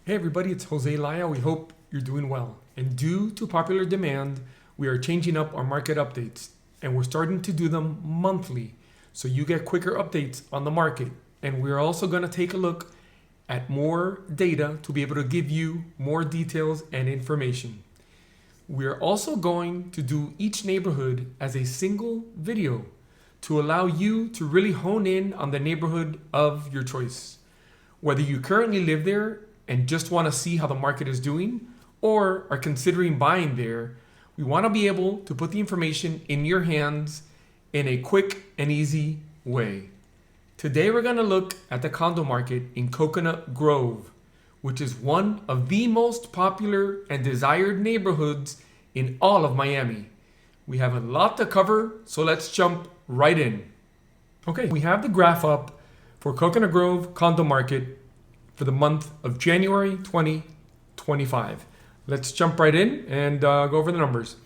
Hey everybody, it's Jose Laya. We hope you're doing well. And due to popular demand, we are changing up our market updates and we're starting to do them monthly so you get quicker updates on the market. And we're also going to take a look at more data to be able to give you more details and information. We're also going to do each neighborhood as a single video to allow you to really hone in on the neighborhood of your choice. Whether you currently live there and just want to see how the market is doing or are considering buying there, we want to be able to put the information in your hands in a quick and easy way. Today we're going to look at the condo market in Coconut Grove, which is one of the most popular and desired neighborhoods in all of Miami. We have a lot to cover, so let's jump right in. Okay, we have the graph up for Coconut Grove condo market for the month of January 2025. Let's jump right in and go over the numbers.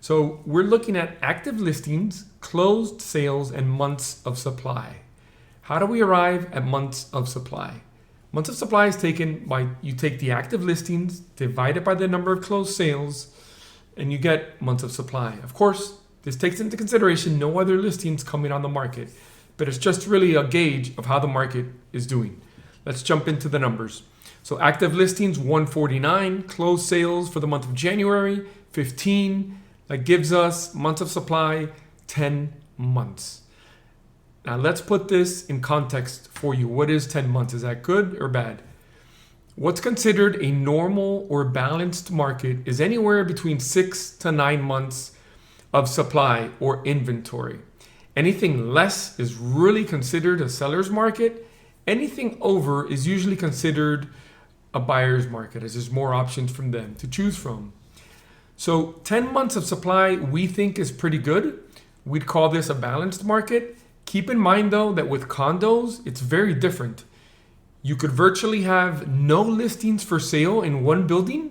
So we're looking at active listings, closed sales, and months of supply. How do we arrive at months of supply? Months of supply is taken by, you take the active listings, divide it by the number of closed sales, and you get months of supply. Of course, this takes into consideration no other listings coming on the market, but it's just really a gauge of how the market is doing. Let's jump into the numbers. So active listings, 149. Closed sales for the month of January, 15. That gives us months of supply, 10 months. Now let's put this in context for you. What is 10 months? Is that good or bad? What's considered a normal or balanced market is anywhere between 6 to 9 months of supply or inventory. Anything less is really considered a seller's market. Anything over is usually considered a buyer's market, as there's more options from them to choose from. So 10 months of supply we think is pretty good. We'd call this a balanced market. Keep in mind though that with condos, it's very different. You could virtually have no listings for sale in one building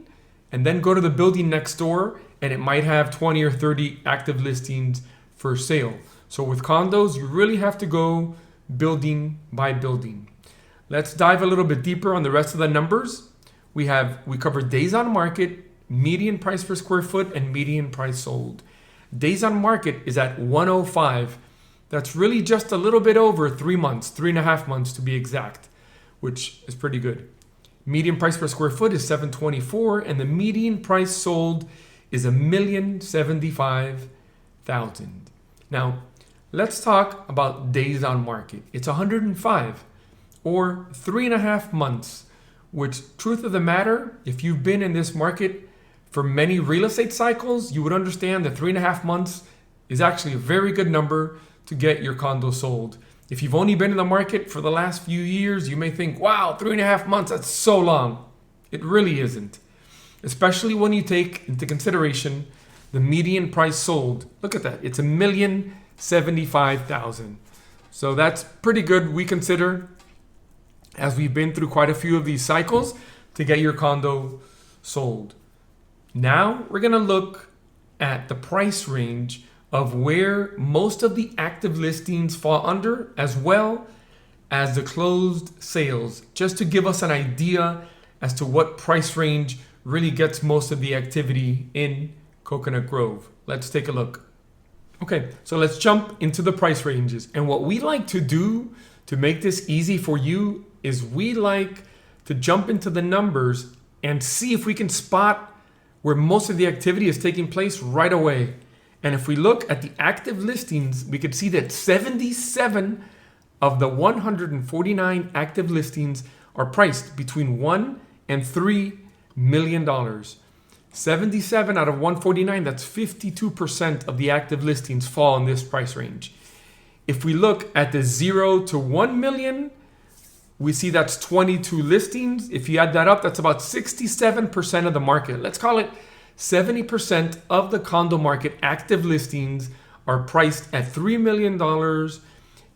and then go to the building next door and it might have 20 or 30 active listings for sale. So with condos, you really have to go building by building. Let's dive a little bit deeper on the rest of the numbers. We covered days on market, median price per square foot, and median price sold. Days on market is at 105. That's really just a little bit over 3 months, 3.5 months to be exact, which is pretty good. Median price per square foot is 724, and the median price sold is $1,075,000. Now, let's talk about days on market. It's 105 or 3.5 months, which, truth of the matter, if you've been in this market for many real estate cycles, you would understand that 3.5 months is actually a very good number to get your condo sold. If you've only been in the market for the last few years, you may think, wow, 3.5 months, that's so long. It really isn't, especially when you take into consideration the median price sold. Look at that, it's $1,075,000. So that's pretty good, we consider, as we've been through quite a few of these cycles, to get your condo sold. Now we're gonna look at the price range of where most of the active listings fall under, as well as the closed sales, just to give us an idea as to what price range really gets most of the activity in Coconut Grove. Let's take a look. Okay, so let's jump into the price ranges. And what we like to do to make this easy for you is we like to jump into the numbers and see if we can spot where most of the activity is taking place right away. And if we look at the active listings, we could see that 77 of the 149 active listings are priced between $1 and $3 million. 77 out of 149, that's 52% of the active listings fall in this price range. If we look at the 0 to 1 million, we see that's 22 listings. If you add that up, that's about 67% of the market. Let's call it 70% of the condo market active listings are priced at $3 million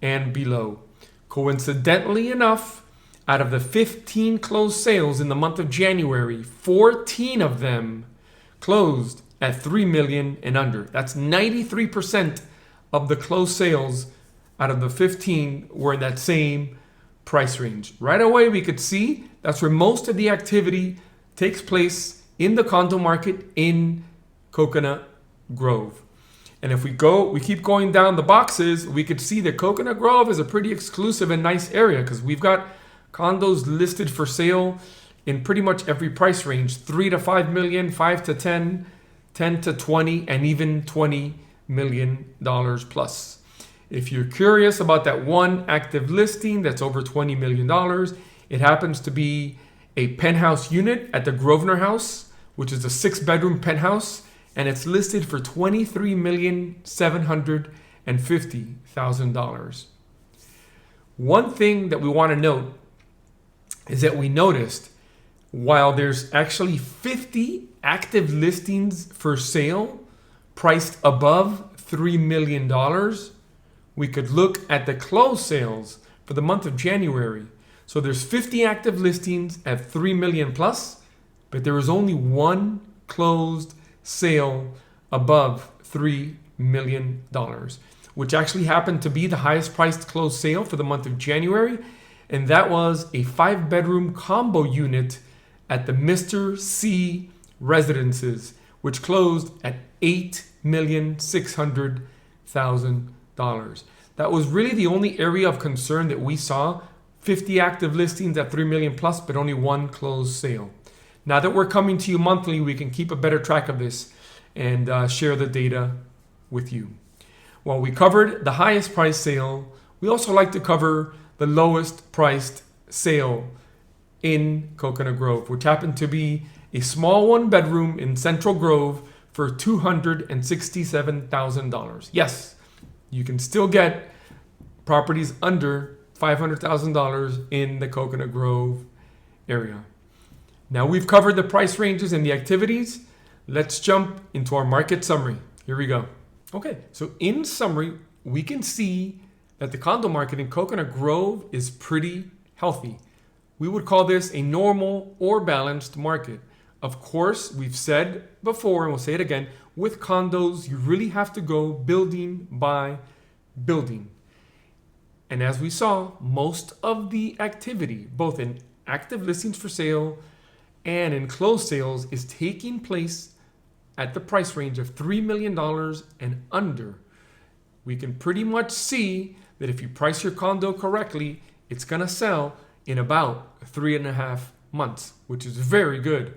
and below. Coincidentally enough, out of the 15 closed sales in the month of January, 14 of them closed at $3 million and under. That's 93% of the closed sales out of the 15 were in that same price range. Right away, we could see that's where most of the activity takes place in the condo market in Coconut Grove. And if we keep going down the boxes, we could see that Coconut Grove is a pretty exclusive and nice area because we've got condos listed for sale in pretty much every price range, 3 to 5 million, 5 to 10, 10 to 20, and even $20 million plus. If you're curious about that one active listing that's over $20 million, it happens to be a penthouse unit at the Grosvenor House, which is a 6-bedroom penthouse, and it's listed for $23,750,000. One thing that we want to note is that we noticed while there's actually 50 active listings for sale priced above $3 million, we could look at the closed sales for the month of January. So there's 50 active listings at 3 million plus, but there was only one closed sale above $3 million, which actually happened to be the highest priced closed sale for the month of January. And that was a 5-bedroom combo unit at the Mr. C Residences, which closed at $8,600,000. That was really the only area of concern that we saw. 50 active listings at 3 million plus, but only one closed sale. Now that we're coming to you monthly, we can keep a better track of this and share the data with you. While we covered the highest price sale, we also like to cover the lowest priced sale in Coconut Grove, which happened to be a small 1-bedroom in Central Grove for $267,000. Yes, you can still get properties under $500,000 in the Coconut Grove area. Now we've covered the price ranges and the activities. Let's jump into our market summary. Here we go. Okay, so in summary, we can see that the condo market in Coconut Grove is pretty healthy. We would call this a normal or balanced market. Of course, we've said before, and we'll say it again, with condos, you really have to go building by building. And as we saw, most of the activity, both in active listings for sale and in closed sales, is taking place at the price range of $3 million and under. We can pretty much see that if you price your condo correctly, it's going to sell in about 3.5 months, which is very good.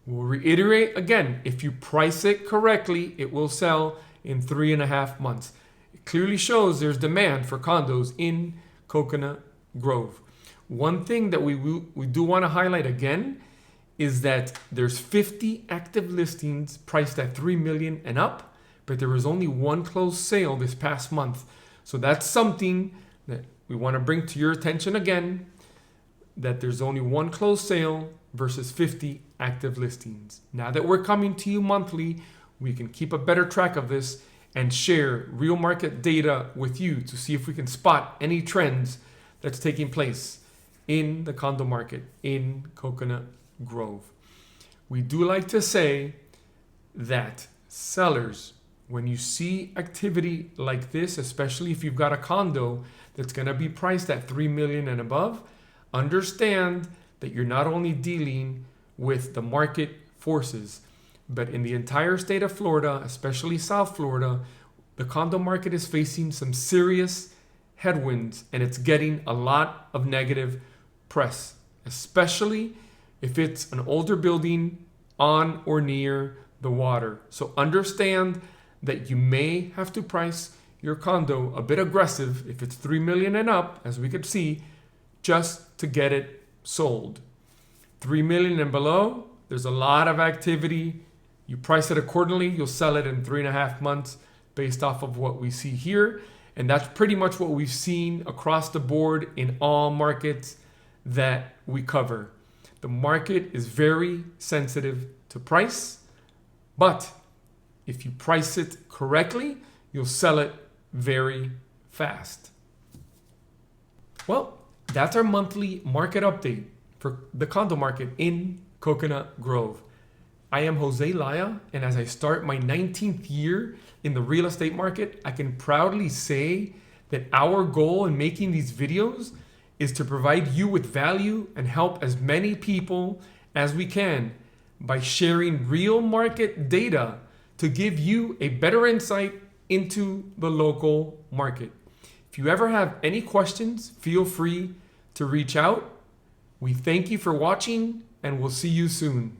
We'll reiterate again, if you price it correctly, it will sell in 3.5 months. It clearly shows there's demand for condos in Coconut Grove. One thing that we do want to highlight again is that there's 50 active listings priced at $3 million and up, but there was only one closed sale this past month. So that's something that we want to bring to your attention again, that there's only one closed sale versus 50 active listings. Now that we're coming to you monthly, we can keep a better track of this and share real market data with you to see if we can spot any trends that's taking place in the condo market in Coconut Grove. We do like to say that sellers, when you see activity like this, especially if you've got a condo that's going to be priced at $3 million and above, understand that you're not only dealing with the market forces, but in the entire state of Florida, especially South Florida, the condo market is facing some serious headwinds, and it's getting a lot of negative press, especially if it's an older building on or near the water. So understand that you may have to price your condo a bit aggressive if it's $3 million and up, as we could see, just to get it sold. $3 million and below, there's a lot of activity. You price it accordingly, you'll sell it in 3.5 months based off of what we see here. And that's pretty much what we've seen across the board in all markets that we cover. The market is very sensitive to price, but if you price it correctly, you'll sell it very fast. Well, that's our monthly market update for the condo market in Coconut Grove. I am Jose Laya, and as I start my 19th year in the real estate market, I can proudly say that our goal in making these videos is to provide you with value and help as many people as we can by sharing real market data to give you a better insight into the local market. If you ever have any questions, feel free to reach out. We thank you for watching, and we'll see you soon.